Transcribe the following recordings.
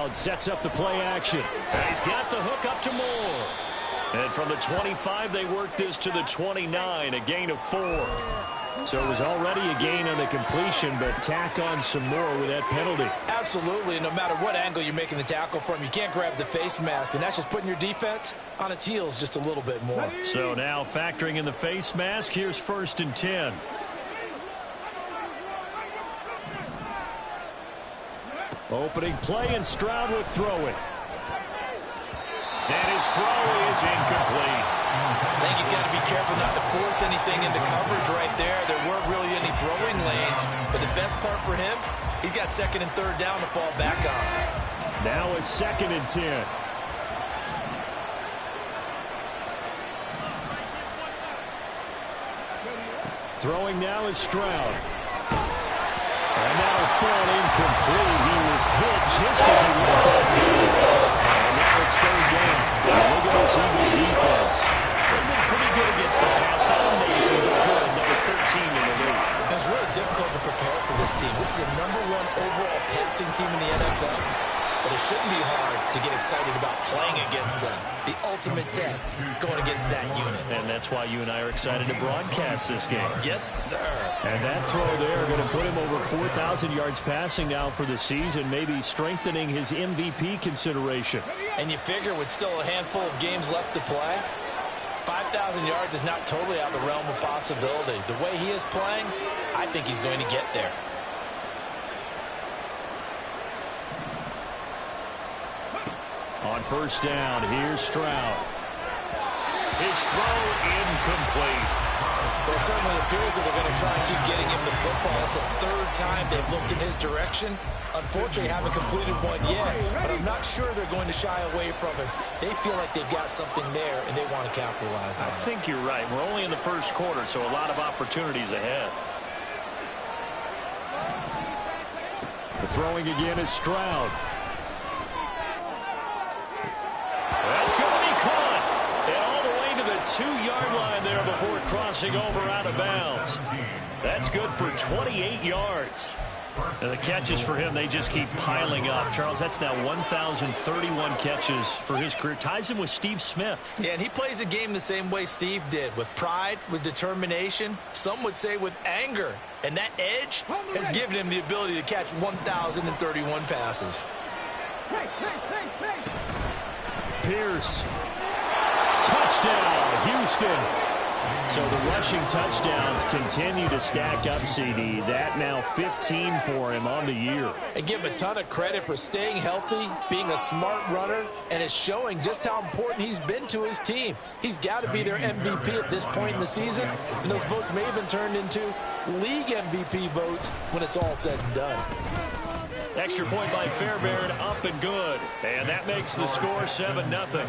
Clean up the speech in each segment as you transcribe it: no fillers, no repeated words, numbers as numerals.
Stroud sets up the play action. And he's got the hook up to Moore. And from the 25, they work this to the 29, a gain of 4. So it was already a gain on the completion, but tack on some more with that penalty. Absolutely. No matter what angle you're making the tackle from, you can't grab the face mask, and that's just putting your defense on its heels just a little bit more. So now factoring in the face mask, here's 1st and 10. Opening play, and Stroud will throw it. And his throw is incomplete. I think he's got to be careful not to force anything into coverage right there. There weren't really any throwing lanes, but the best part for him, he's got 2nd and 3rd down to fall back on. Now a 2nd and 10. Throwing now is Stroud. And now thrown incomplete. He was hit just as he let that go. And now it's 3rd down. Look at this Eagle defense. They've been pretty good against the pass. Not amazing, but good. Number 13 in the league. It's really difficult to prepare for this team. This is the #1 overall passing team in the NFL. But it shouldn't be hard to get excited about playing against them. The ultimate test, going against that unit. And that's why you and I are excited to broadcast this game. Yes, sir. And that throw there going to put him over 4,000 yards passing now for the season, maybe strengthening his MVP consideration. And you figure with still a handful of games left to play, 5,000 yards is not totally out of the realm of possibility. The way he is playing, I think he's going to get there. On 1st down, here's Stroud. His throw incomplete. Well, it certainly appears that they're going to try and keep getting him the football. It's the 3rd time they've looked in his direction. Unfortunately, haven't completed one yet, but I'm not sure they're going to shy away from him. They feel like they've got something there, and they want to capitalize on it. I think you're right. We're only in the 1st quarter, so a lot of opportunities ahead. The throwing again is Stroud. That's going to be caught. And all the way to the 2-yard line there before crossing over out of bounds. That's good for 28 yards. And the catches for him, they just keep piling up. Charles, that's now 1,031 catches for his career. Ties him with Steve Smith. Yeah, and he plays the game the same way Steve did, with pride, with determination, some would say with anger. And that edge has given him the ability to catch 1,031 passes. Pierce. Touchdown, Houston. So the rushing touchdowns continue to stack up, CD. That now 15 for him on the year. And give him a ton of credit for staying healthy, being a smart runner, and it's showing just how important he's been to his team. He's got to be their MVP at this point in the season, and those votes may have been turned into league MVP votes when it's all said and done. Extra point by Fairbairn, up and good. And that makes the score 7-0.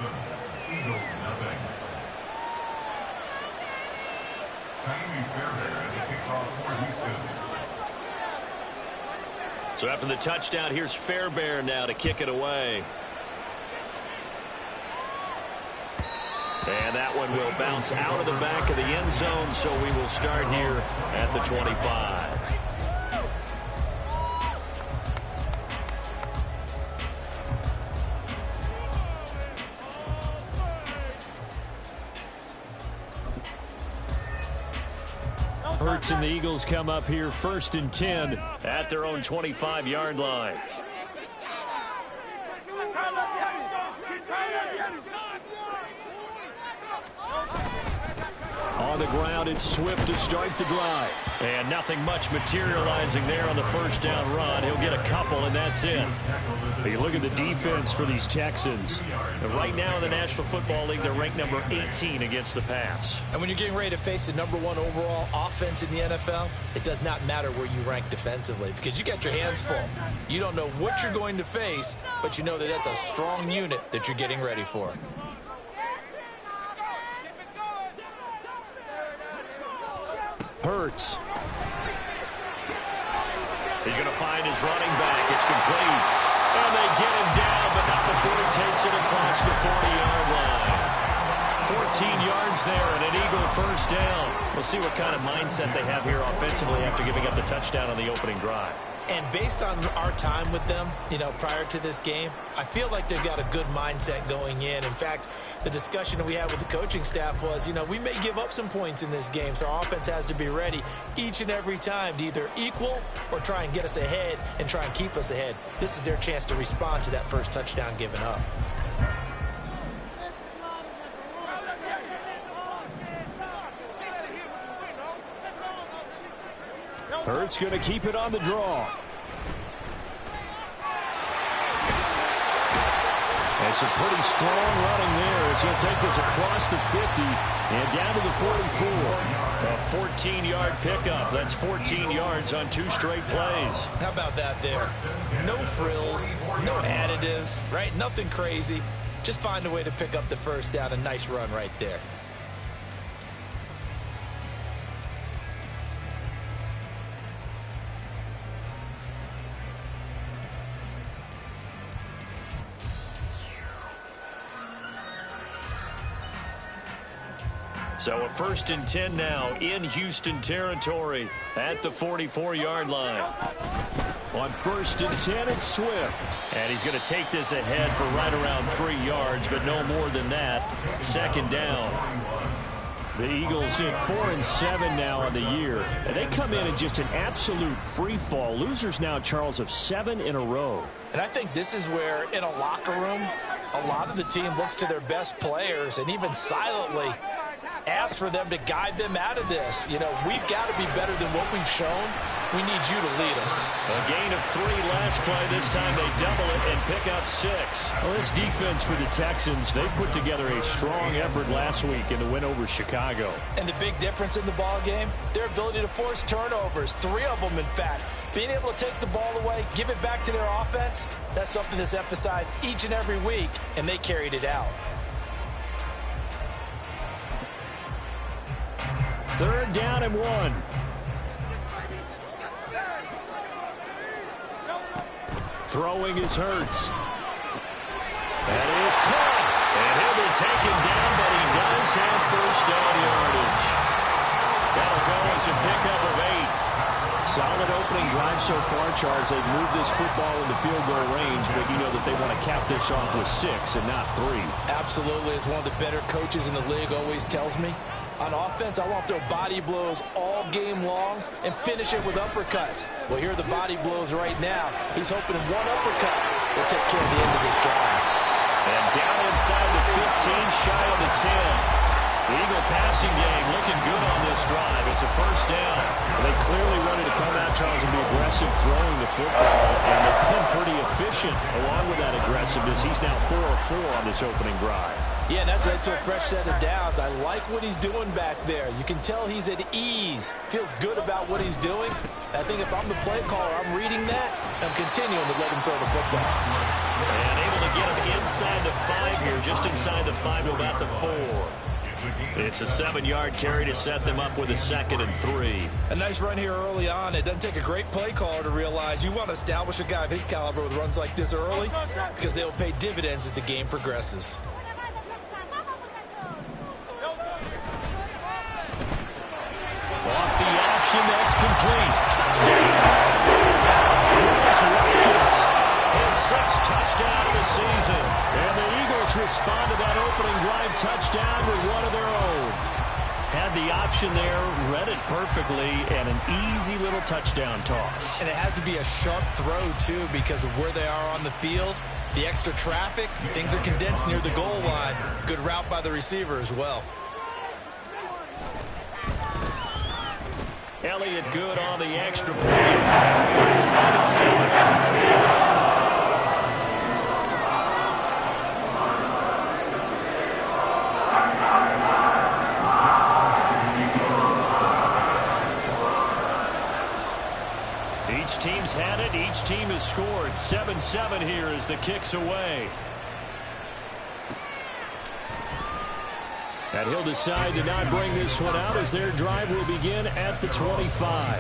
So after the touchdown, here's Fairbairn now to kick it away. And that one will bounce out of the back of the end zone, so we will start here at the 25. Hurts and the Eagles come up here 1st and 10 at their own 25-yard line. On the ground, it's Swift to start the drive. And nothing much materializing there on the 1st down run. He'll get a couple, and that's it. But you look at the defense for these Texans. And right now in the National Football League, they're ranked number 18 against the pass. And when you're getting ready to face the #1 overall offense in the NFL, it does not matter where you rank defensively because you got your hands full. You don't know what you're going to face, but you know that that's a strong unit that you're getting ready for. Hurts. He's going to find his running back. It's complete. And they get him down, but not before he takes it across the 40-yard line. 14 yards there and an Eagle 1st down. We'll see what kind of mindset they have here offensively after giving up the touchdown on the opening drive. And based on our time with them, prior to this game, I feel like they've got a good mindset going in. In fact, the discussion that we had with the coaching staff was, we may give up some points in this game, so our offense has to be ready each and every time to either equal or try and get us ahead and try and keep us ahead. This is their chance to respond to that first touchdown given up. Hurts going to keep it on the draw. It's a pretty strong running there as he'll take this across the 50 and down to the 44. A 14-yard pickup. That's 14 yards on 2 straight plays. How about that there? No frills, no additives, right? Nothing crazy. Just find a way to pick up the first down. A nice run right there. So a 1st and 10 now in Houston territory at the 44-yard line. On 1st and 10, it's Swift. And he's going to take this ahead for right around 3 yards, but no more than that. 2nd down. The Eagles hit 4 and 7 now on the year. And they come in just an absolute free fall. Losers now, Charles, of 7 in a row. And I think this is where, in a locker room, a lot of the team looks to their best players and even silently ask for them to guide them out of this. We've got to be better than what we've shown. We need you to lead us. A gain of 3 last play. This time they double it and pick up 6. Well, this defense for the Texans, they put together a strong effort last week in the win over Chicago. And the big difference in the ball game, their ability to force turnovers. 3 of them, in fact. Being able to take the ball away, give it back to their offense, that's something that's emphasized each and every week, and they carried it out. 3rd down and 1. Throwing is Hurts. That is caught. And he'll be taken down, but he does have 1st down yardage. That'll go as a pickup of 8. Solid opening drive so far, Charles. They've moved this football into field goal range, but you know that they want to cap this off with 6 and not 3. Absolutely. As one of the better coaches in the league always tells me, on offense, I want to throw body blows all game long and finish it with uppercuts. Well, here are the body blows right now. He's hoping one uppercut will take care of the end of this drive. And down inside the 15, shy of the 10. The Eagle passing game looking good on this drive. It's a 1st down. They clearly wanted to come out, Charles, and be aggressive throwing the football, and they've been pretty efficient along with that aggressiveness. He's now 4 of 4 on this opening drive. Yeah, and that's led to a fresh set of downs. I like what he's doing back there. You can tell he's at ease. Feels good about what he's doing. I think if I'm the play caller, I'm reading that. I'm continuing to let him throw the football. And able to get him inside the 5 here, just inside the 5 to about the 4. It's a 7-yard carry to set them up with a 2nd and 3. A nice run here early on. It doesn't take a great play caller to realize you want to establish a guy of his caliber with runs like this early because they'll pay dividends as the game progresses. Off the option, that's complete. Touchdown! Chris Watkins, his 6th touchdown of the season. And the Eagles respond to that opening drive touchdown with one of their own. Had the option there, read it perfectly, and an easy little touchdown toss. And it has to be a sharp throw, too, because of where they are on the field. The extra traffic, things are condensed near the goal line. Good route by the receiver as well. Elliott good on the extra point. 10 and 7. Each team's had it. Each team has scored. 7-7 here as the kick's away. And he'll decide to not bring this one out as their drive will begin at the 25.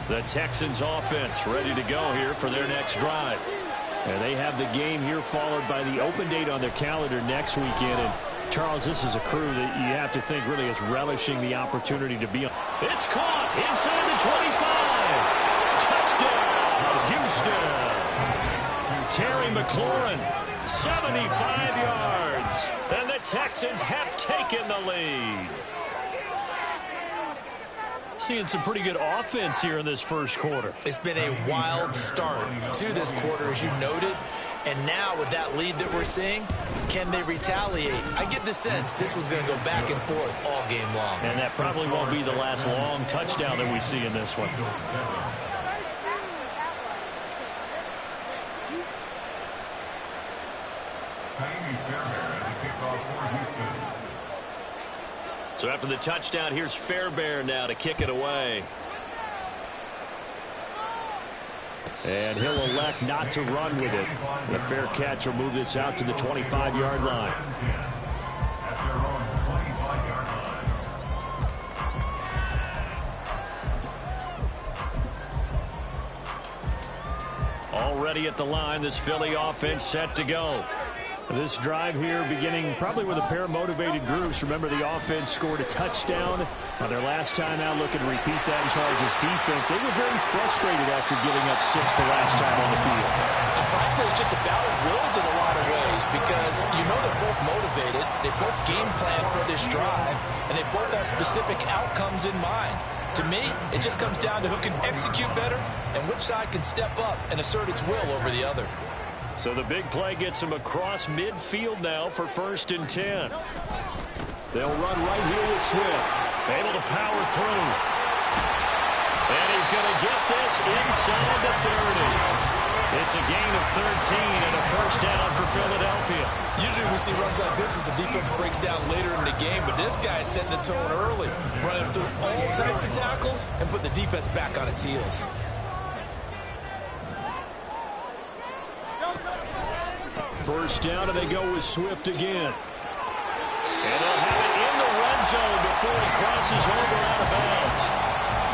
The Texans offense ready to go here for their next drive. And they have the game here followed by the open date on their calendar next weekend. And Charles, this is a crew that you have to think really is relishing the opportunity to be on. It's caught inside the 25. Touchdown, Houston. Terry McLaurin, 75 yards. And the Texans have taken the lead. Seeing some pretty good offense here in this first quarter. It's been a wild start to this quarter, as you noted. And now with that lead that we're seeing, can they retaliate? I get the sense this one's going to go back and forth all game long. And that probably won't be the last long touchdown that we see in this one. So after the touchdown, here's Fairbairn now to kick it away. And he'll elect not to run with it. The fair catch will move this out to the 25-yard line. Already at the line, this Philly offense set to go. This drive here beginning probably with a pair of motivated groups. Remember, the offense scored a touchdown on their last time out. Looking to repeat that in Charles' defense. They were very frustrated after giving up 6 the last time on the field. And frankly, it's just a battle of wills in a lot of ways because you know they're both motivated. They both game plan for this drive, and they both have specific outcomes in mind. To me, it just comes down to who can execute better and which side can step up and assert its will over the other. So the big play gets him across midfield now for 1st and 10. They'll run right here with Swift. Able to power through. And he's going to get this inside the 30. It's a gain of 13 and a 1st down for Philadelphia. Usually we see runs like this as the defense breaks down later in the game, but this guy is setting the tone early, running through all types of tackles and put the defense back on its heels. First down, and they go with Swift again. And they'll have it in the red zone before he crosses over out of bounds.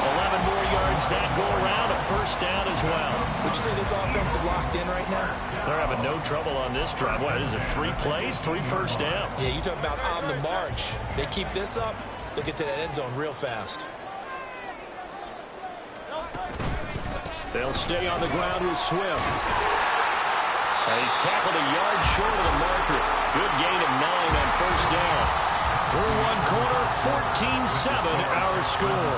11 more yards that go around, a 1st down as well. Would you say this offense is locked in right now? They're having no trouble on this drive. What is it, 3 plays, 3 first downs? Yeah, you talk about on the march. They keep this up, they'll get to that end zone real fast. They'll stay on the ground with Swift. And he's tackled a yard short of the marker. Good gain of 9 on 1st down. Through one quarter, 14-7 our score.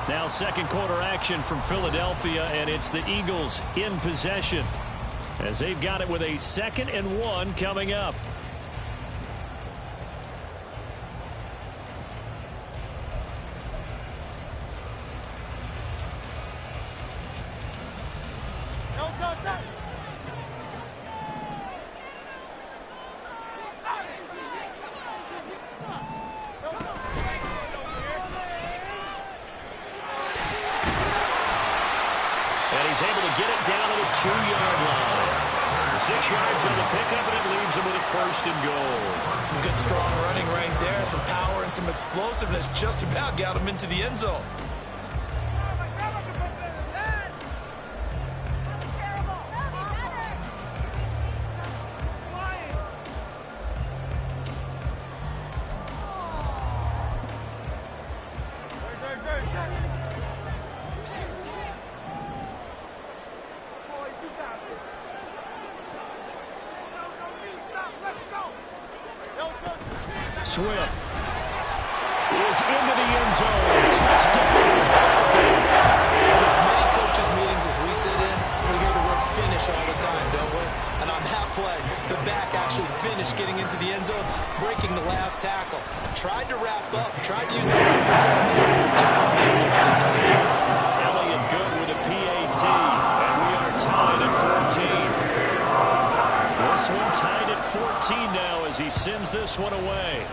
Now 2nd quarter action from Philadelphia, and it's the Eagles in possession as they've got it with a 2nd and 1 coming up. And he's able to get it down to the 2-yard line. 6 yards on the pickup, and it leaves him with a 1st and goal. Some good, strong running right there. Some power and some explosiveness just about got him into the end zone. Swift is into the end zone. Touchdown, Philadelphia. In as many coaches' meetings as we sit in, we hear the word finish all the time, don't we? And on that play, the back actually finished getting into the end zone, breaking the last tackle. Tried to wrap up, tried to use it for a technique, just wasn't able to get it done. Elliott good with a PAT, and we are tied at 14. This one tied at 14 now as he sends this one away.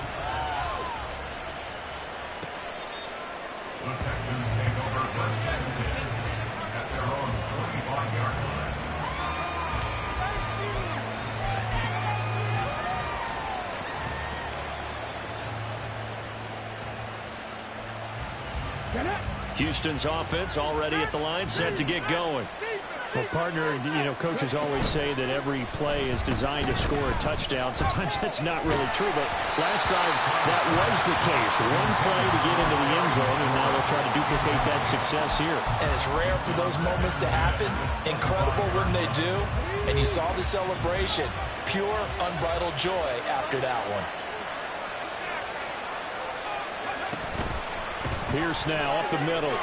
Houston's offense already at the line, set to get going. Well, partner, coaches always say that every play is designed to score a touchdown. Sometimes that's not really true, but last drive that was the case. One play to get into the end zone, and now they'll try to duplicate that success here. And it's rare for those moments to happen. Incredible when they do. And you saw the celebration. Pure, unbridled joy after that one. Pierce now up the middle.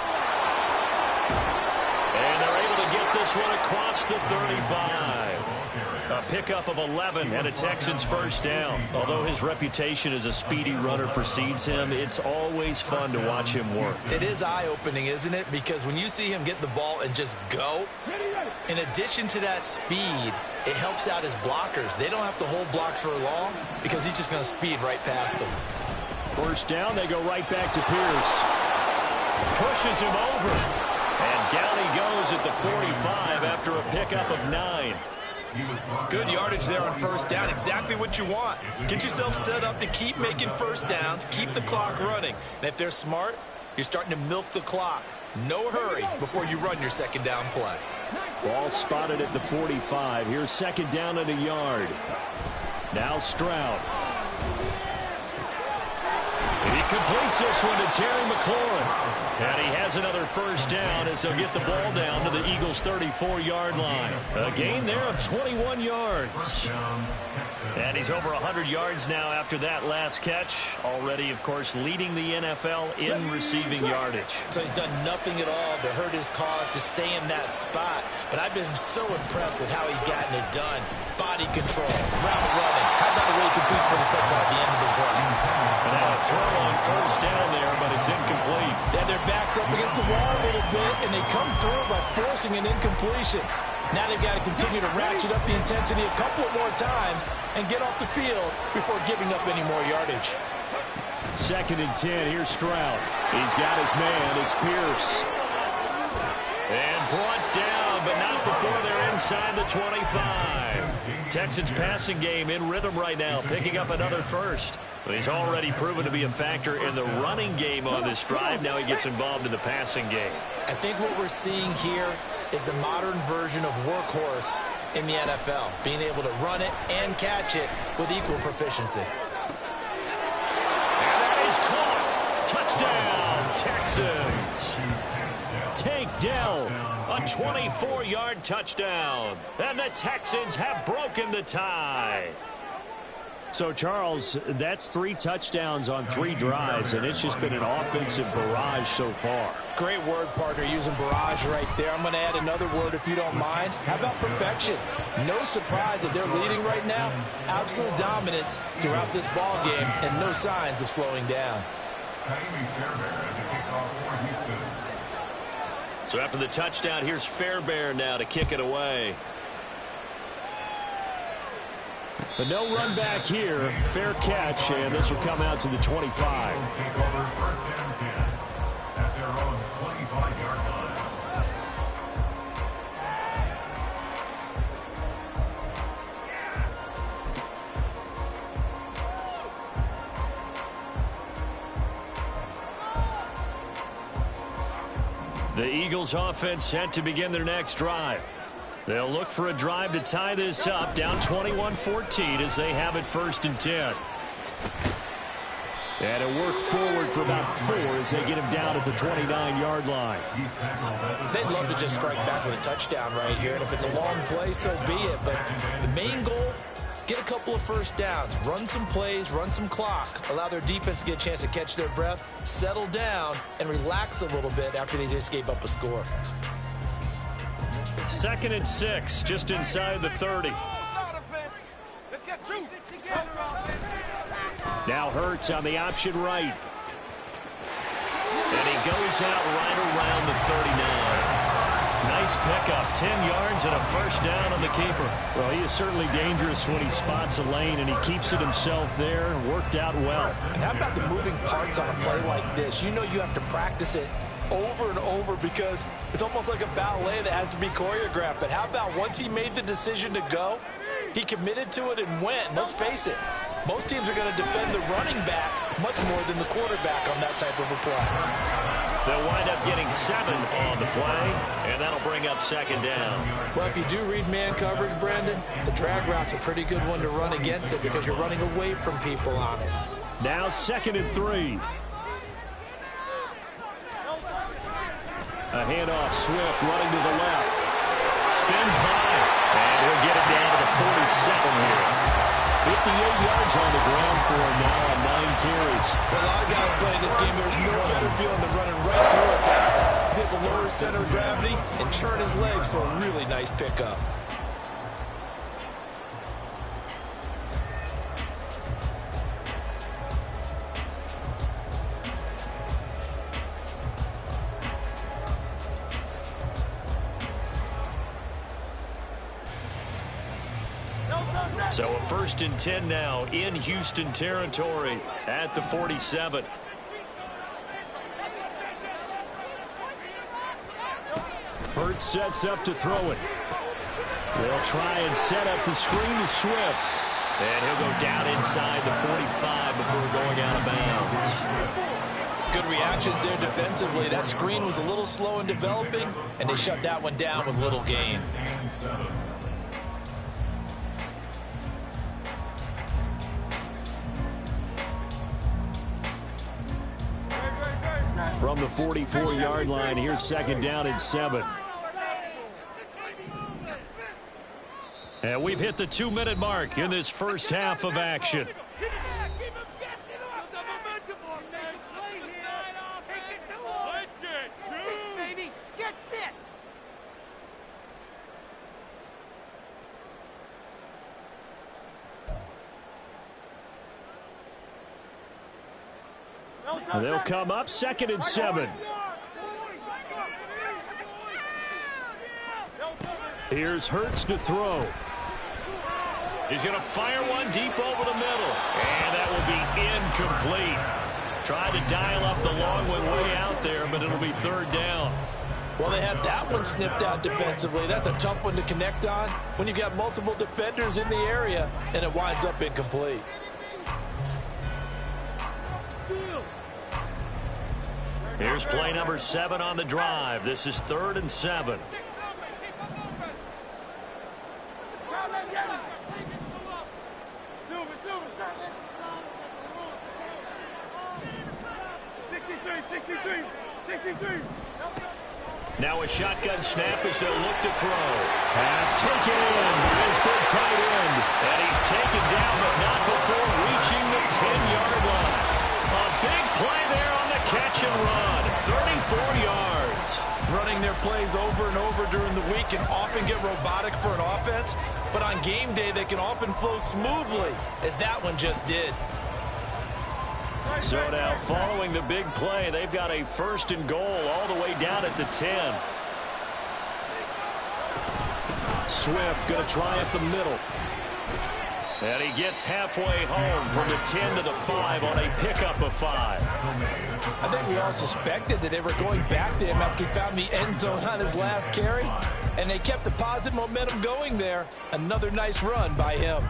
And they're able to get this one across the 35. A pickup of 11 and a Texans first down. Although his reputation as a speedy runner precedes him, it's always fun to watch him work. It is eye-opening, isn't it? Because when you see him get the ball and just go, in addition to that speed, it helps out his blockers. They don't have to hold blocks for long because he's just going to speed right past them. First down, they go right back to Pierce. Pushes him over. And down he goes at the 45 after a pickup of 9. Good yardage there on first down. Exactly what you want. Get yourself set up to keep making first downs, keep the clock running. And if they're smart, you're starting to milk the clock. No hurry before you run your second down play. Ball spotted at the 45. Here's second down and a yard. Now Stroud. He completes this one to Terry McLaurin. And he has another first down as he'll get the ball down to the Eagles' 34-yard line. A gain there of 21 yards. And he's over 100 yards now after that last catch. Already, of course, leading the NFL in receiving yardage. So he's done nothing at all to hurt his cause, to stay in that spot. But I've been so impressed with how he's gotten it done. Body control, route running. How about the way he competes for the football at the end of the play? And now a throw on first down there, but it's incomplete. Yeah, their backs up against the wall a little bit, and they come through by forcing an incompletion. Now they've got to continue to ratchet up the intensity a couple more times and get off the field before giving up any more yardage. Second and 10. Here's Stroud. He's got his man. It's Pierce. And brought down, but not before they're inside the 25. Texans passing game in rhythm right now, picking up another first. He's already proven to be a factor in the running game on this drive. Now he gets involved in the passing game. I think what we're seeing here is the modern version of workhorse in the NFL, being able to run it and catch it with equal proficiency. And that is caught. Touchdown, Texans. Tank Dell, a 24-yard touchdown. And the Texans have broken the tie. So, Charles, that's 3 touchdowns on 3 drives, and it's just been an offensive barrage so far. Great word, partner, using barrage right there. I'm going to add another word if you don't mind. How about perfection? No surprise that they're leading right now. Absolute dominance throughout this ball game and no signs of slowing down. So after the touchdown, here's Fairbairn now to kick it away. But no run back here. Fair catch, and this will come out to the 25. The Eagles offense set to begin their next drive. They'll look for a drive to tie this up, down 21-14 as they have it first and 10. And a work forward for about 4 as they get him down at the 29-yard line. They'd love to just strike back with a touchdown right here, and if it's a long play, so be it. But the main goal, get a couple of first downs, run some plays, run some clock, allow their defense to get a chance to catch their breath, settle down, and relax a little bit after they just gave up a score. 2nd and 6, just inside the 30. Now Hurts on the option right. And he goes out right around the 39. Nice pickup, 10 yards and a first down on the keeper. Well, he is certainly dangerous when he spots a lane, and he keeps it himself there. Worked out well. And how about the moving parts on a play like this? You know you have to practice it over and over because it's almost like a ballet that has to be choreographed. But how about once he made the decision to go, he committed to it and went. And let's face it, most teams are going to defend the running back much more than the quarterback on that type of a play. They'll wind up getting 7 on the play, and that'll bring up second down. Well, if you do read man coverage, Brandon, the drag route's a pretty good one to run against it because you're running away from people on it. Now 2nd and 3. A handoff, Swift running to the left. Spins by, and he'll get it down to the 47 here. 58 yards on the ground for him now on 9 carries. For a lot of guys playing this game, there's no better feeling than running right through a tackle. He's able to lower his center of gravity and churn his legs for a really nice pickup. So a 1st and 10 now in Houston territory at the 47. Hurts sets up to throw it. They'll try and set up the screen to Swift. And he'll go down inside the 45 before going out of bounds. Good reactions there defensively. That screen was a little slow in developing, and they shut that one down with little gain. From the 44-yard line, here's 2nd down and 7. And we've hit the 2-minute mark in this first half of action. They'll come up 2nd and 7. Here's Hurts to throw. He's going to fire one deep over the middle. And that will be incomplete. Tried to dial up the long one way out there, but it'll be 3rd down. Well, they had that one snipped out defensively. That's a tough one to connect on when you've got multiple defenders in the area, and it winds up incomplete. Here's play number 7 on the drive. This is 3rd and 7. Now a shotgun snap as they'll look to throw. Pass taken in. Here's big tight end. And he's taken down, but not before reaching the 10-yard line. A big play there on the catch and run. 34 yards. Running their plays over and over during the week can often get robotic for an offense, but on game day they can often flow smoothly, as that one just did. So now following the big play, they've got a 1st and goal all the way down at the 10. Swift going to try up the middle. And he gets halfway home from the 10 to the 5 on a pickup of 5. I think we all suspected that they were going back to him after he found the end zone on his last carry, and they kept the positive momentum going there. Another nice run by him.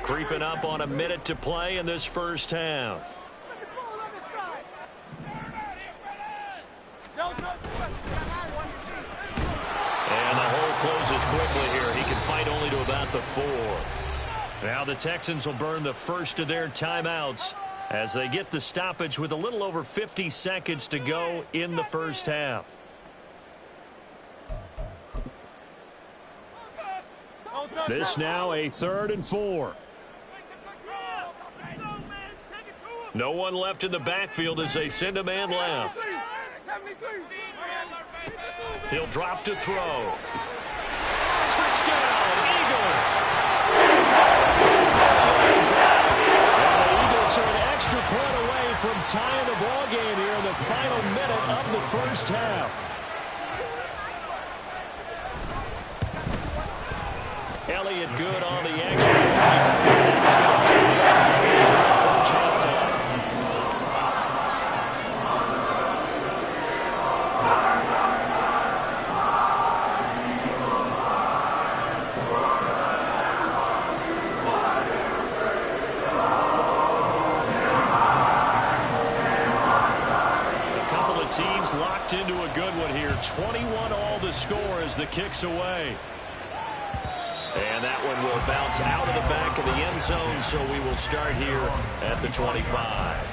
Creeping up on a minute to play in this first half. And the hole closes quickly here. He can fight only to about the 4. Now the Texans will burn the first of their timeouts as they get the stoppage with a little over 50 seconds to go in the first half. This now a 3rd and 4. No one left in the backfield as they send a man left. He'll drop to throw. Touchdown, Eagles! And the Eagles are an extra point away from tying the ball game here in the final minute of the first half. Elliott good on the extra point. He's going to take it. He's going to approach halftime. teams locked into a good one here. 21 all the score as the kick's away. And that one will bounce out of the back of the end zone, so we will start here at the 25.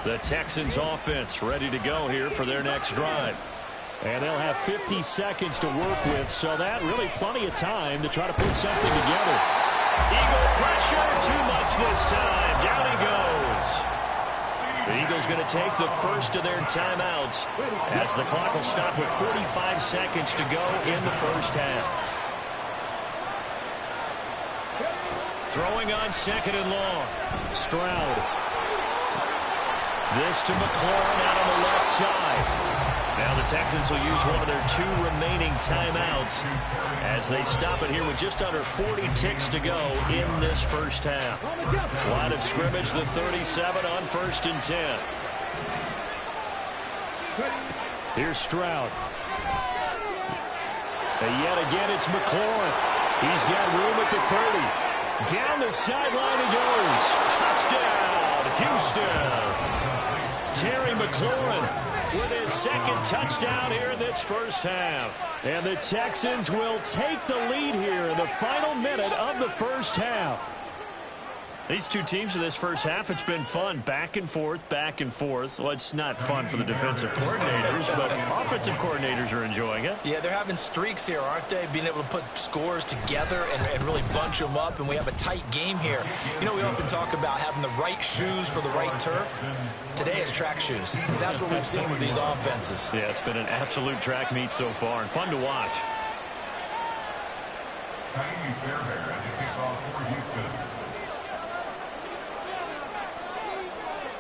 The Texans offense ready to go here for their next drive. And they'll have 50 seconds to work with, so that really plenty of time to try to put something together. Eagle pressure, too much this time. Down he goes. The Eagles going to take the first of their timeouts as the clock will stop with 45 seconds to go in the first half. Throwing on second and long. Stroud. This to McLaurin out on the left side. Now the Texans will use one of their 2 remaining timeouts as they stop it here with just under 40 ticks to go in this first half. Line of scrimmage, the 37 on 1st and 10. Here's Stroud. And yet again, it's McLaurin. He's got room at the 30. Down the sideline he goes. Touchdown, Houston. Terry McLaurin with his second touchdown here in this first half. And the Texans will take the lead here in the final minute of the first half. These two teams in this first half, it's been fun. Back and forth, back and forth. Well, it's not fun for the defensive coordinators, but offensive coordinators are enjoying it. Yeah, they're having streaks here, aren't they? Being able to put scores together and really bunch them up, and we have a tight game here. You know, we often talk about having the right shoes for the right turf. Today it's track shoes. That's what we've seen with these offenses. Yeah, it's been an absolute track meet so far, and fun to watch.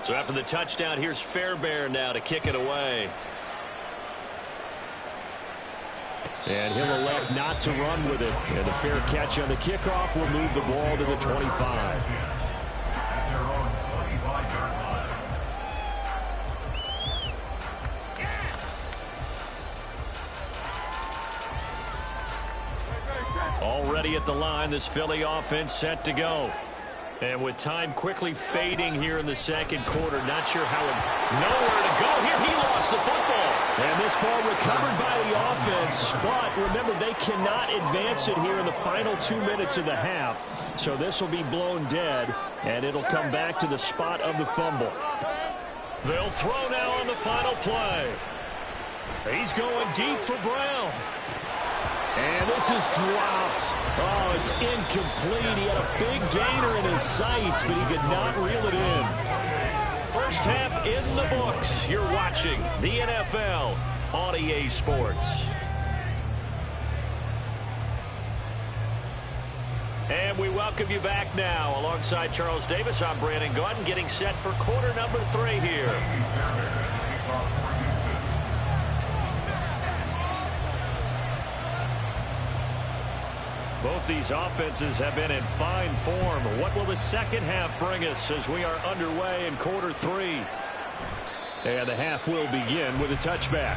So after the touchdown, here's Fairbairn now to kick it away. And he'll elect not to run with it. And the fair catch on the kickoff will move the ball to the 25. Already at the line, this Philly offense set to go. And with time quickly fading here in the second quarter, not sure how nowhere to go here. He lost the football. And this ball recovered by the offense, but remember, they cannot advance it here in the final 2 minutes of the half. So this will be blown dead, and it'll come back to the spot of the fumble. They'll throw now on the final play. He's going deep for Brown. And this is dropped. Oh, it's incomplete. He had a big gainer in his sights, but he could not reel it in. First half in the books. You're watching the NFL on EA Sports. And we welcome you back now. Alongside Charles Davis, I'm Brandon Gaudin, getting set for quarter number 3 here. Both these offenses have been in fine form. What will the second half bring us as we are underway in quarter 3? And the half will begin with a touchback.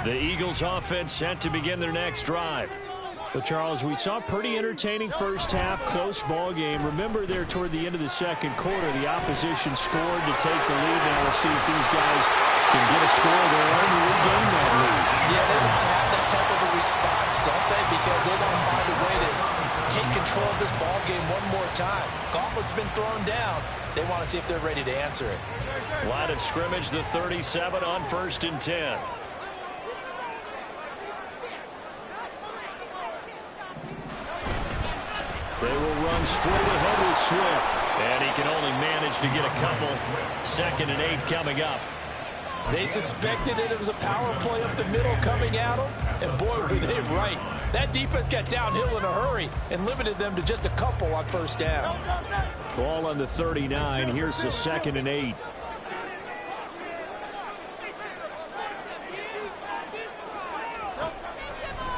The Eagles offense set to begin their next drive. Well, Charles, we saw a pretty entertaining first half, close ball game. Remember there toward the end of the second quarter, the opposition scored to take the lead. Now we'll see if these guys can get a score of their own to regain that lead. Yeah, they want to have that type of a response, don't they? Because they want to find a way to take control of this ball game one more time. Gauntlet's been thrown down. They want to see if they're ready to answer it. Line of scrimmage, the 37 on 1st and 10. They will run straight ahead with Swift. And he can only manage to get a couple. 2nd and 8 coming up. They suspected that it was a power play up the middle coming at them. And boy, were they right. That defense got downhill in a hurry and limited them to just a couple on 1st down. Ball on the 39. Here's the 2nd and 8.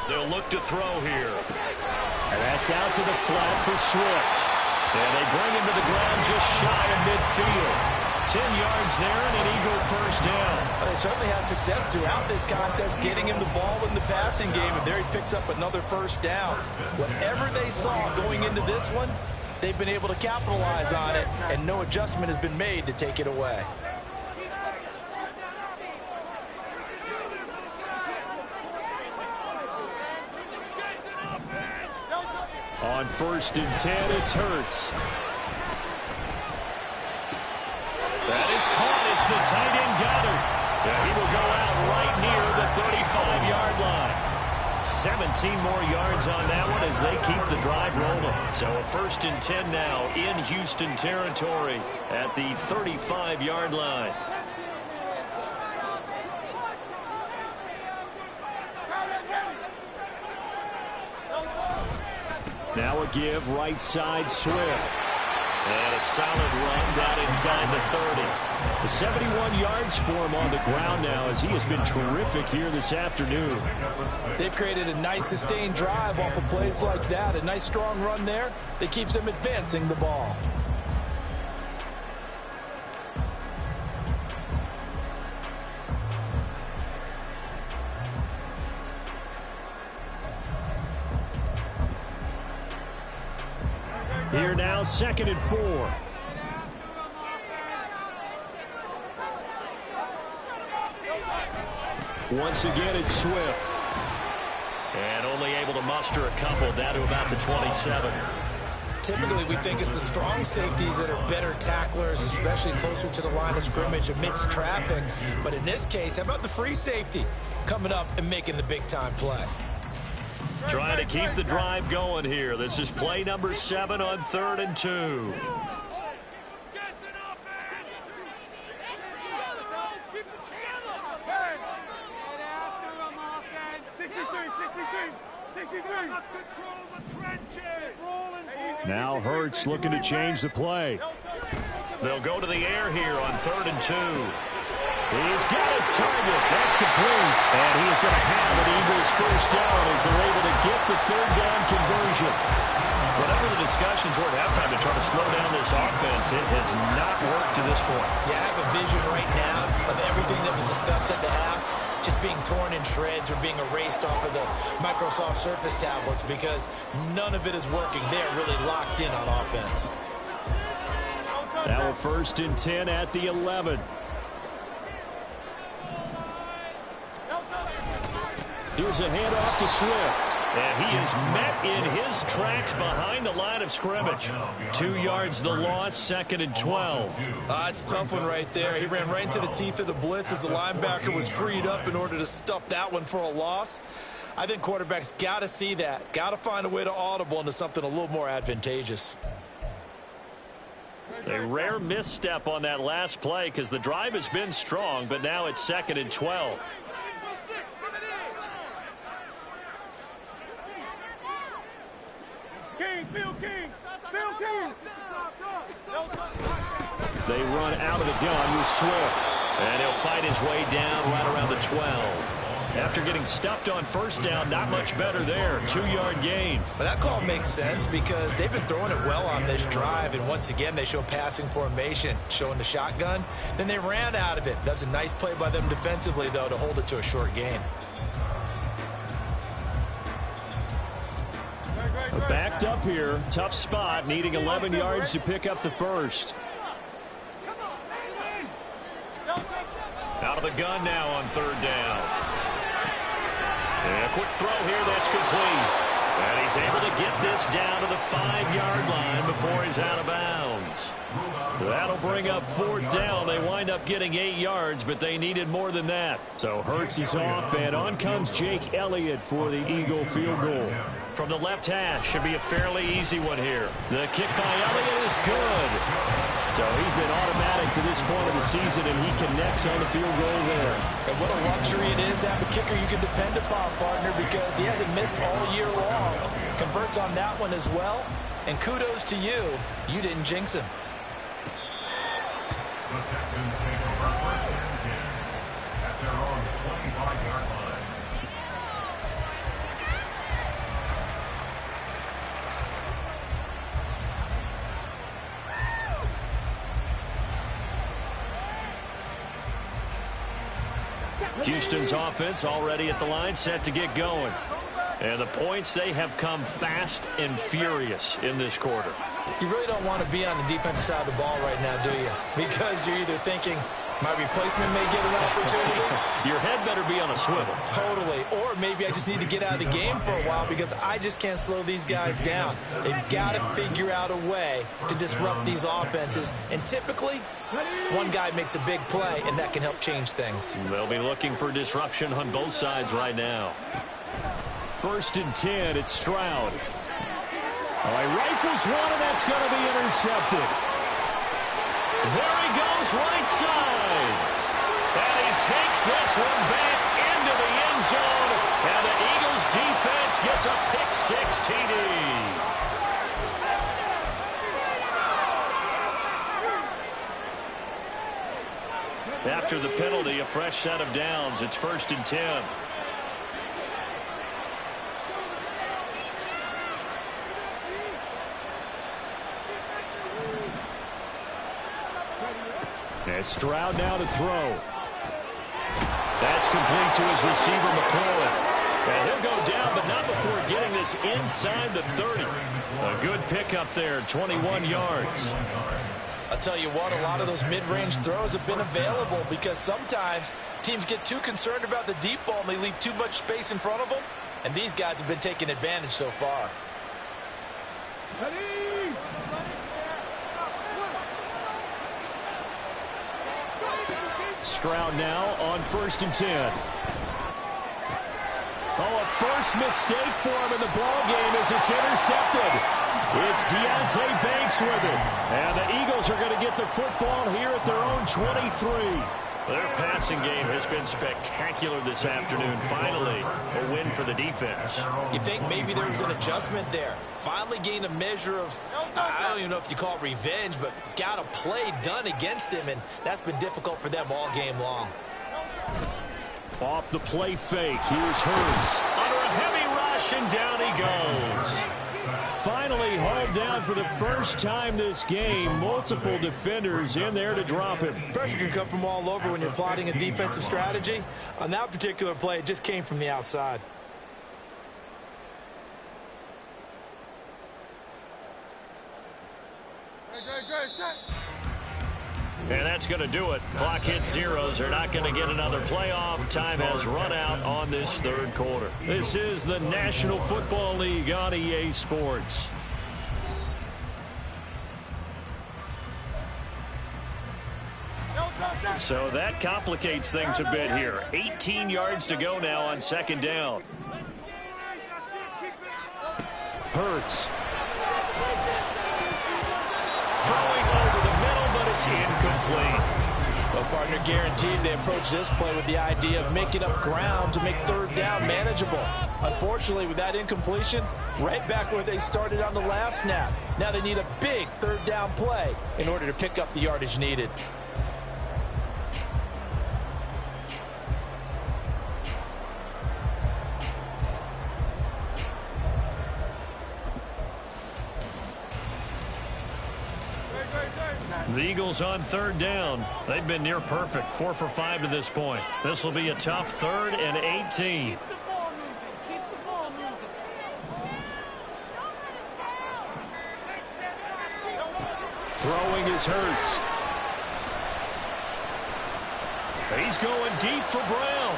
They'll look to throw here. And that's out to the flat for Swift. And they bring him to the ground just shy of midfield. 10 yards there and an Eagle 1st down. They certainly had success throughout this contest getting him the ball in the passing game, and there he picks up another 1st down. Whatever they saw going into this one, they've been able to capitalize on it, and no adjustment has been made to take it away. On 1st and 10, it's Hurts. That is caught. It's the tight end Goddard. Yeah, he will go out right near the 35-yard line. 17 more yards on that one as they keep the drive rolling. So a 1st and 10 now in Houston territory at the 35-yard line. Now a give right side Swift. And a solid run down inside the 30. The 71 yards for him on the ground now as he has been terrific here this afternoon. They've created a nice sustained drive off of plays like that. A nice strong run there that keeps them advancing the ball. Here now, 2nd and 4. Once again, it's Swift. And only able to muster a couple down to about the 27. Typically, we think it's the strong safeties that are better tacklers, especially closer to the line of scrimmage amidst traffic. But in this case, how about the free safety coming up and making the big-time play? Trying to keep the drive going here. This is play number 7 on 3rd and 2. Now Hurts looking to change the play. They'll go to the air here on 3rd and 2. He's got his target. That's complete. And he is going to have an Eagles 1st down as they're able to get the 3rd down conversion. Whatever the discussions were at halftime to try to slow down this offense, it has not worked to this point. Yeah, I have a vision right now of everything that was discussed at the half just being torn in shreds or being erased off of the Microsoft Surface tablets because none of it is working. They're really locked in on offense. Now a 1st and 10 at the 11. Here's a handoff to Swift. And he is met in his tracks behind the line of scrimmage. 2 yards the loss, 2nd and 12. It's a tough one right there. He ran right into the teeth of the blitz as the linebacker was freed up in order to stuff that one for a loss. I think quarterbacks got to see that. Got to find a way to audible into something a little more advantageous. A rare misstep on that last play because the drive has been strong, but now it's 2nd and 12. They run out of the gun with Swift. And he'll fight his way down right around the 12. After getting stuffed on first down, not much better there. 2-yard gain. But that call makes sense because they've been throwing it well on this drive, and once again they show passing formation, showing the shotgun. Then they ran out of it. That's a nice play by them defensively, though, to hold it to a short gain. Backed up here, tough spot, needing 11 yards to pick up the first. Out of the gun now on third down. And a quick throw here that's complete. And he's able to get this down to the 5-yard line before he's out of bounds. That'll bring up fourth down. They wind up getting 8 yards, but they needed more than that. So Hurts is off, and on comes Jake Elliott for the Eagle field goal. From the left hash, should be a fairly easy one here. The kick by Elliott is good. So he's been automatic to this point of the season, and he connects on the field goal there. And what a luxury it is to have a kicker you can depend upon, partner, because he hasn't missed all year long. Converts on that one as well. And kudos to you. You didn't jinx him. The Texans take over first and 10 at their own 25-yard line. Houston's offense already at the line, set to get going. And the points, they have come fast and furious in this quarter. You really don't want to be on the defensive side of the ball right now, do you? Because you're either thinking, my replacement may get an opportunity. Your head better be on a swivel. Totally. Or maybe I just need to get out of the game for a while because I just can't slow these guys down. They've got to figure out a way to disrupt these offenses. And typically, one guy makes a big play, and that can help change things. They'll be looking for disruption on both sides right now. First and 10, it's Stroud. All right, rifles one, and that's going to be intercepted. There he goes, right side. And he takes this one back into the end zone. And the Eagles defense gets a pick-6 TD. After the penalty, a fresh set of downs. It's first and 10. And Stroud now to throw. That's complete to his receiver, McClellan. And he'll go down, but not before getting this inside the 30. A good pickup there, 21 yards. I'll tell you what, a lot of those mid-range throws have been available because sometimes teams get too concerned about the deep ball and they leave too much space in front of them. And these guys have been taking advantage so far. Stroud now on first and 10. Oh, a first mistake for him in the ball game as it's intercepted. It's Deontay Banks with it. And the Eagles are going to get the football here at their own 23. Their passing game has been spectacular this afternoon. Finally, a win for the defense. You think maybe there was an adjustment there. Finally gained a measure of, I don't even know if you call it revenge, but got a play done against him, and that's been difficult for them all game long. Off the play fake, here's Hurts. Under a heavy rush, and down he goes. Finally hauled down for the first time this game. Multiple defenders in there to drop him. Pressure can come from all over when you're plotting a defensive strategy. On that particular play, it just came from the outside. And that's going to do it. Clock hits zeros. They're not going to get another playoff. Time has run out on this third quarter. This is the National Football League on EA Sports. So that complicates things a bit here. 18 yards to go now on second down. Hurts. Throwing over the middle, but it's incomplete. Well, partner, guaranteed they approach this play with the idea of making up ground to make third down manageable. Unfortunately, with that incompletion, right back where they started on the last snap. Now they need a big third down play in order to pick up the yardage needed. The Eagles on third down. They've been near perfect, 4 for 5 to this point. This will be a tough 3rd and 18. Throwing is Hurts. He's going deep for Brown.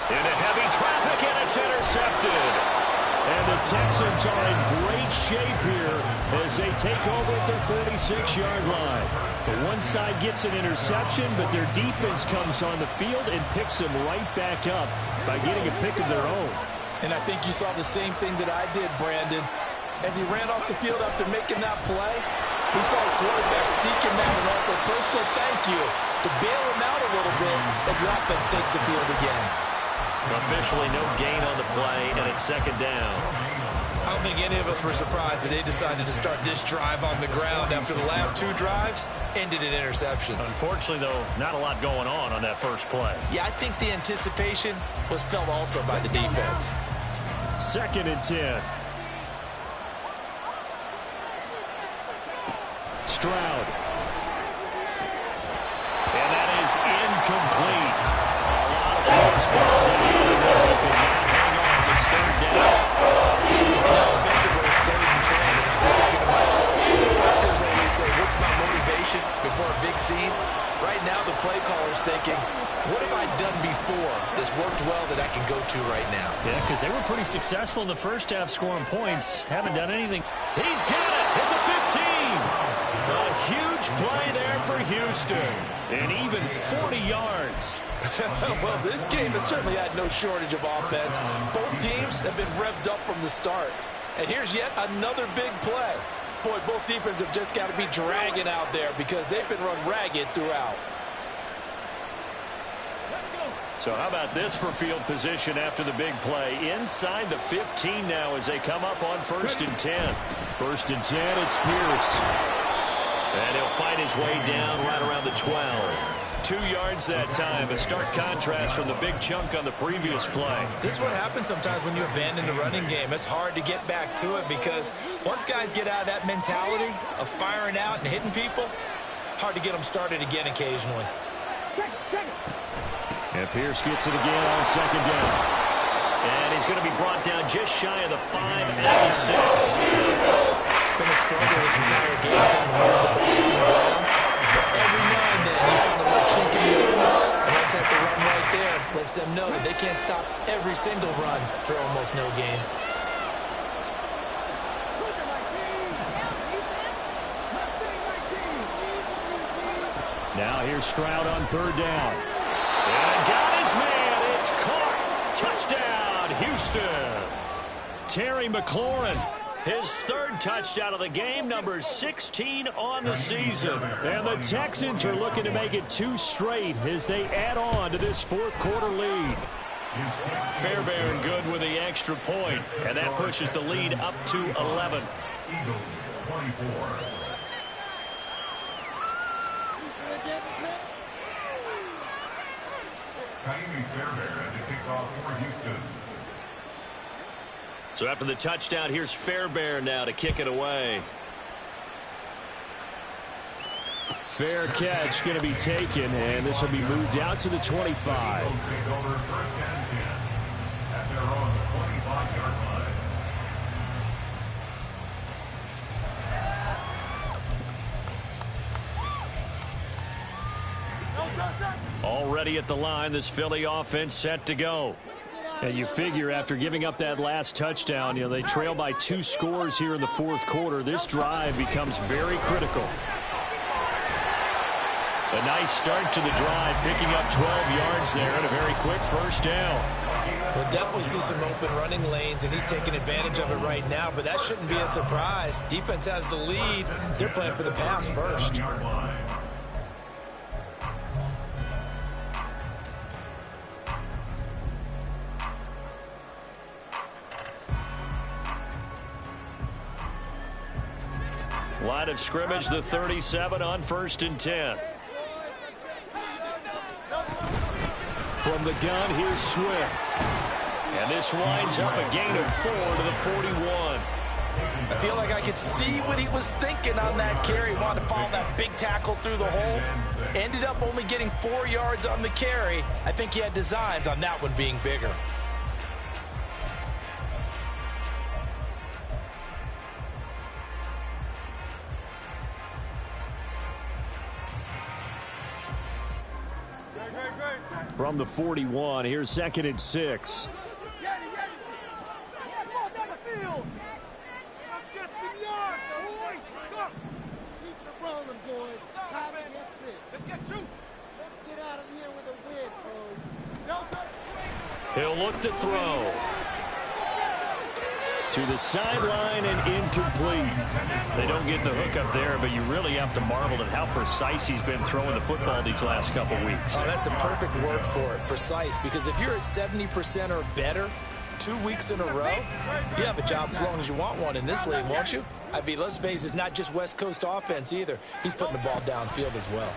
Into heavy traffic, and it's intercepted. And the Texans are in great shape here as they take over at their 46-yard line. The one side gets an interception, but their defense comes on the field and picks them right back up by getting a pick of their own. And I think you saw the same thing that I did, Brandon. As he ran off the field after making that play, he saw his quarterback seeking that and offer a personal thank you to bail him out a little bit as the offense takes the field again. Officially no gain on the play, and it's 2nd down. I don't think any of us were surprised that they decided to start this drive on the ground after the last 2 drives ended in interceptions. Unfortunately, though, not a lot going on that first play. Yeah, I think the anticipation was felt also by the defense. 2nd and 10. Stroud. And that is incomplete. A lot of force ball that he could not hang on. It's 3rd down. Now offensively it's 3rd and 10, and I'm just thinking to myself, doctors always say, what's my motivation before a big scene? Right now the play caller's thinking, what have I done before this worked well that I can go to right now? Yeah, because they were pretty successful in the first half scoring points. Haven't done anything. He's got it at the 15. A huge play there for Houston. And even 40 yards. Well, this game has certainly had no shortage of offense. Both teams have been revved up from the start. And here's yet another big play. Boy, both defenses have just got to be dragging out there because they've been run ragged throughout. So how about this for field position after the big play? Inside the 15 now as they come up on 1st and 10. 1st and 10, it's Pierce. And he'll fight his way down right around the 12. 2 yards that time. A stark contrast from the big chunk on the previous play. This is what happens sometimes when you abandon the running game. It's hard to get back to it because once guys get out of that mentality of firing out and hitting people, hard to get them started again occasionally. And Pierce gets it again on 2nd down. And he's going to be brought down just shy of the 5 at the 6. It's been a struggle this entire game trying to hold the ball on the ground. But every now and then you find a little chink in the armor, and that type of run right there lets them know that they can't stop every single run for almost no gain. Now here's Stroud on 3rd down. And got his man. It's caught. Touchdown, Houston. Terry McLaurin. His 3rd touchdown of the game, number 16 on the season. And the Texans are looking to make it 2 straight as they add on to this 4th quarter lead. Fairbairn good with the extra point, and that pushes the lead up to 11. Eagles 24. Fairbairn to kick off for Houston. So after the touchdown, here's Fairbairn now to kick it away. Fair catch going to be taken, and this will be moved out to the 25. Eagles take over 1st and 10 at their own 25-yard line. Already at the line, this Philly offense set to go. And you figure after giving up that last touchdown, they trail by 2 scores here in the 4th quarter. This drive becomes very critical. A nice start to the drive, picking up 12 yards there and a very quick 1st down. We'll definitely see some open running lanes, and he's taking advantage of it right now, but that shouldn't be a surprise. Defense has the lead. They're playing for the pass first. Line of scrimmage, the 37 on 1st and 10. From the gun, here's Swift. And this winds up a gain of 4 to the 41. I feel like I could see what he was thinking on that carry. Wanted to follow that big tackle through the hole. Ended up only getting 4 yards on the carry. I think he had designs on that one being bigger. From the 41, here's 2nd and 6. He'll look to throw. To the sideline and incomplete. They don't get the hook up there, but you really have to marvel at how precise he's been throwing the football these last couple weeks. Oh, that's a perfect word for it, precise, because if you're at 70% or better 2 weeks in a row, you have a job as long as you want one in this league, won't you? I mean, let's face it, it's not just West Coast offense either. He's putting the ball downfield as well.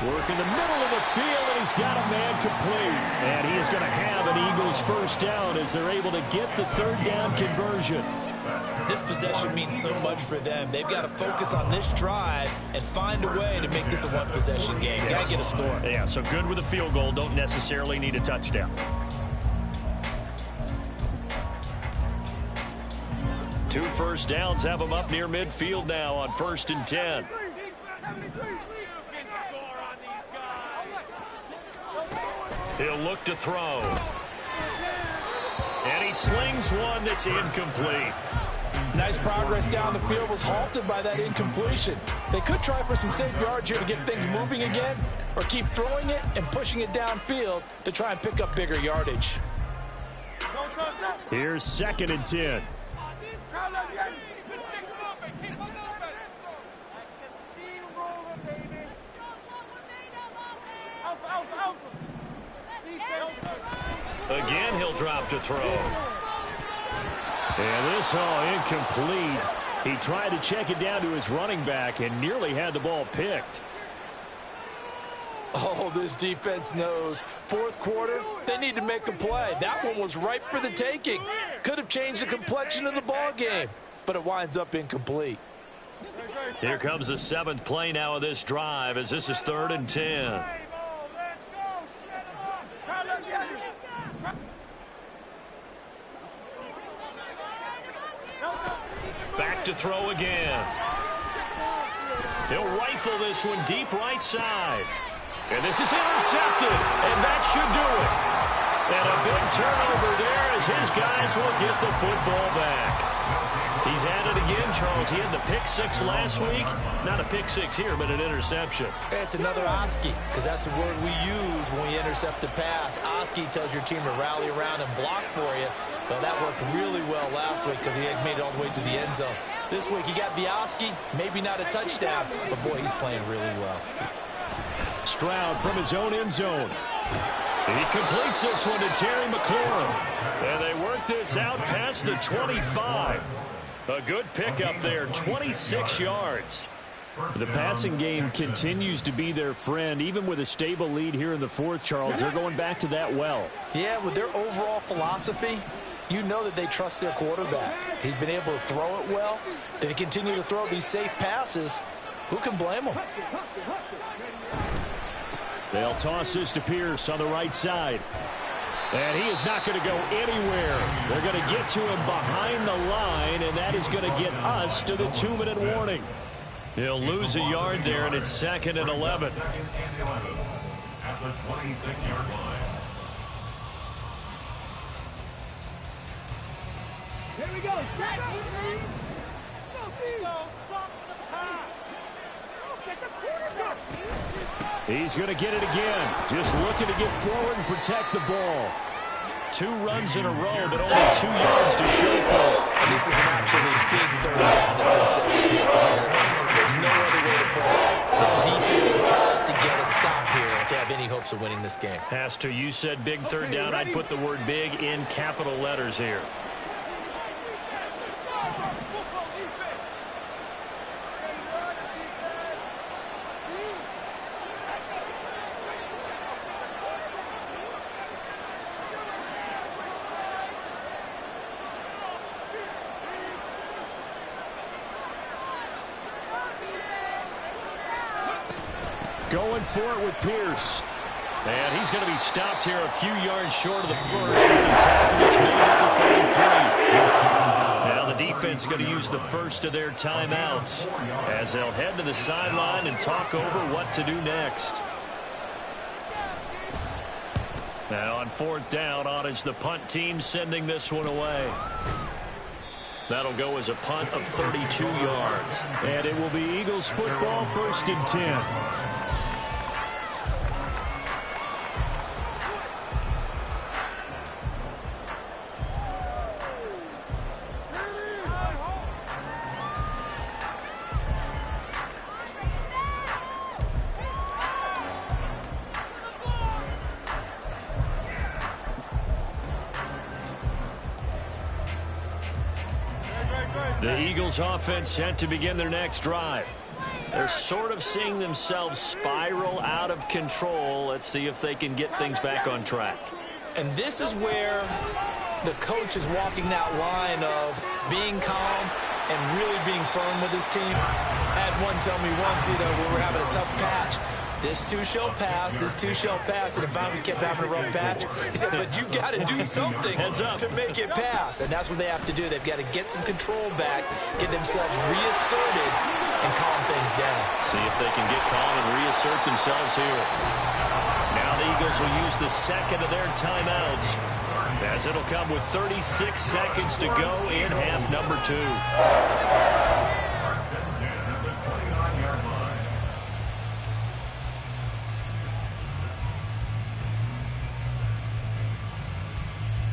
Work in the middle of the field, and he's got a man complete. And he is going to have an Eagles first down as they're able to get the 3rd down conversion. This possession means so much for them. They've got to focus on this drive and find a way to make this a one-possession game. Got to get a score. Yeah, so good with a field goal. Don't necessarily need a touchdown. 2 first downs have them up near midfield now on 1st and 10. He'll look to throw. And he slings one that's incomplete. Nice progress down the field, was halted by that incompletion. They could try for some safe yards here to get things moving again, or keep throwing it and pushing it downfield to try and pick up bigger yardage. Here's 2nd and 10. Again, he'll drop to throw. And this incomplete. He tried to check it down to his running back and nearly had the ball picked. Oh, this defense knows. 4th quarter, they need to make a play. That one was ripe for the taking. Could have changed the complexion of the ball game, but it winds up incomplete. Here comes the 7th play now of this drive as this is 3rd and 10. Back to throw again. He'll rifle this one deep right side. And this is intercepted, and that should do it. And a big turnover there as his guys will get the football back. He's at it again, Charles. He had the pick 6 last week. Not a pick 6 here, but an interception. It's another Oski, because that's the word we use when we intercept a pass. Oski tells your team to rally around and block for you. But that worked really well last week because he had made it all the way to the end zone. This week he got the Oski, maybe not a touchdown, but boy, he's playing really well. Stroud from his own end zone. He completes this one to Terry McLaurin. And they work this out past the 25. A good pickup there, 26 yards. The passing game continues to be their friend. Even with a stable lead here in the 4th, Charles, they're going back to that well. Yeah, with their overall philosophy, you know that they trust their quarterback. He's been able to throw it well. They continue to throw these safe passes. Who can blame them? They'll toss this to Pierce on the right side. And he is not going to go anywhere. They're going to get to him behind the line, and that is going to get us to the 2-minute warning. He'll lose a yard there, and it's 2nd and 11. At the 26-yard line. Here we go. He's going to get it again. Just looking to get forward and protect the ball. 2 runs in a row, but only 2 yards to show for it. And this is an absolutely big 3rd down that's been set up here. There's no other way to put it. The defense has to get a stop here if they have any hopes of winning this game. Has to. You said big 3rd down. I'd put the word big in capital letters here. Going for it with Pierce. And he's going to be stopped here a few yards short of the first as the tackle is made at the 33. Now the defense going to use the first of their timeouts as they'll head to the sideline and talk over what to do next. Now on 4th down, on is the punt team sending this one away. That'll go as a punt of 32 yards. And it will be Eagles football, 1st and 10. The Eagles offense set to begin their next drive. They're sort of seeing themselves spiral out of control. Let's see if they can get things back on track. And this is where the coach is walking that line of being calm and really being firm with his team. I had one tell me once, we were having a tough patch. This too shall pass, this too shall pass. And if finally kept having a rough patch, he said, but you've got to do something to make it pass. And that's what they have to do. They've got to get some control back, get themselves reasserted, and calm things down. See if they can get calm and reassert themselves here. Now the Eagles will use the second of their timeouts, as it'll come with 36 seconds to go in half number 2.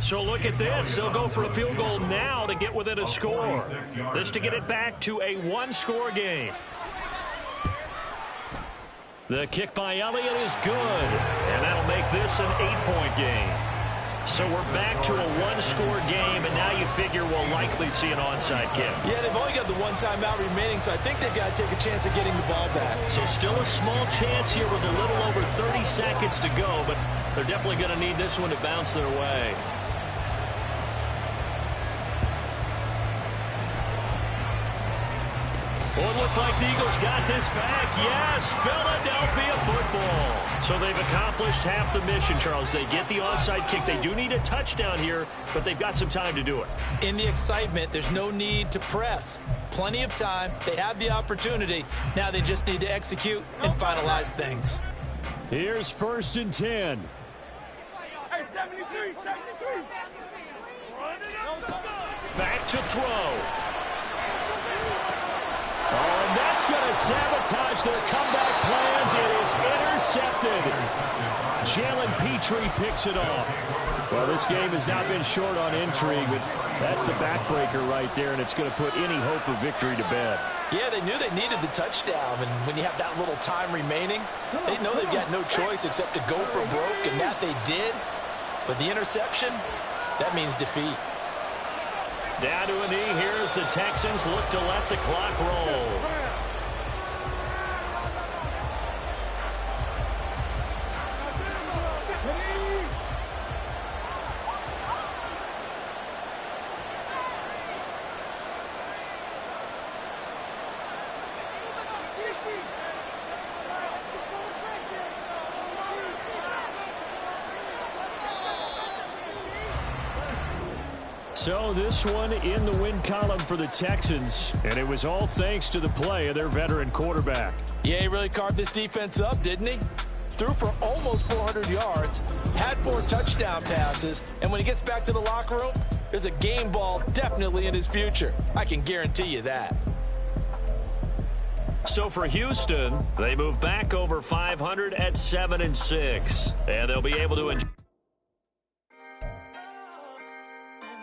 So look at this. They'll go for a field goal now to get within a score. This to get it back to a 1-score game. The kick by Elliott is good, and that'll make this an 8-point game. So we're back to a 1-score game, and now you figure we'll likely see an onside kick. Yeah, they've only got the one timeout remaining, so I think they've got to take a chance at getting the ball back. So still a small chance here with a little over 30 seconds to go, but they're definitely going to need this one to bounce their way. Well, it looked like the Eagles got this back. Yes, Philadelphia football. So they've accomplished half the mission, Charles. They get the onside kick. They do need a touchdown here, but they've got some time to do it. In the excitement, there's no need to press. Plenty of time. They have the opportunity. Now they just need to execute and finalize things. Here's 1st and 10. Back to throw. Oh, and that's going to sabotage their comeback plans. It is intercepted. Jalen Petrie picks it off. Well, this game has not been short on intrigue, but that's the backbreaker right there, and it's going to put any hope of victory to bed. Yeah, they knew they needed the touchdown, and when you have that little time remaining, they know they've got no choice except to go for broke, and that they did. But the interception, that means defeat. Down to a knee here as the Texans look to let the clock roll. So this one in the win column for the Texans, and it was all thanks to the play of their veteran quarterback. Yeah, he really carved this defense up, didn't he? Threw for almost 400 yards, had 4 touchdown passes, and when he gets back to the locker room, there's a game ball definitely in his future. I can guarantee you that. So for Houston, they move back over 500 at 7-6, and they'll be able to enjoy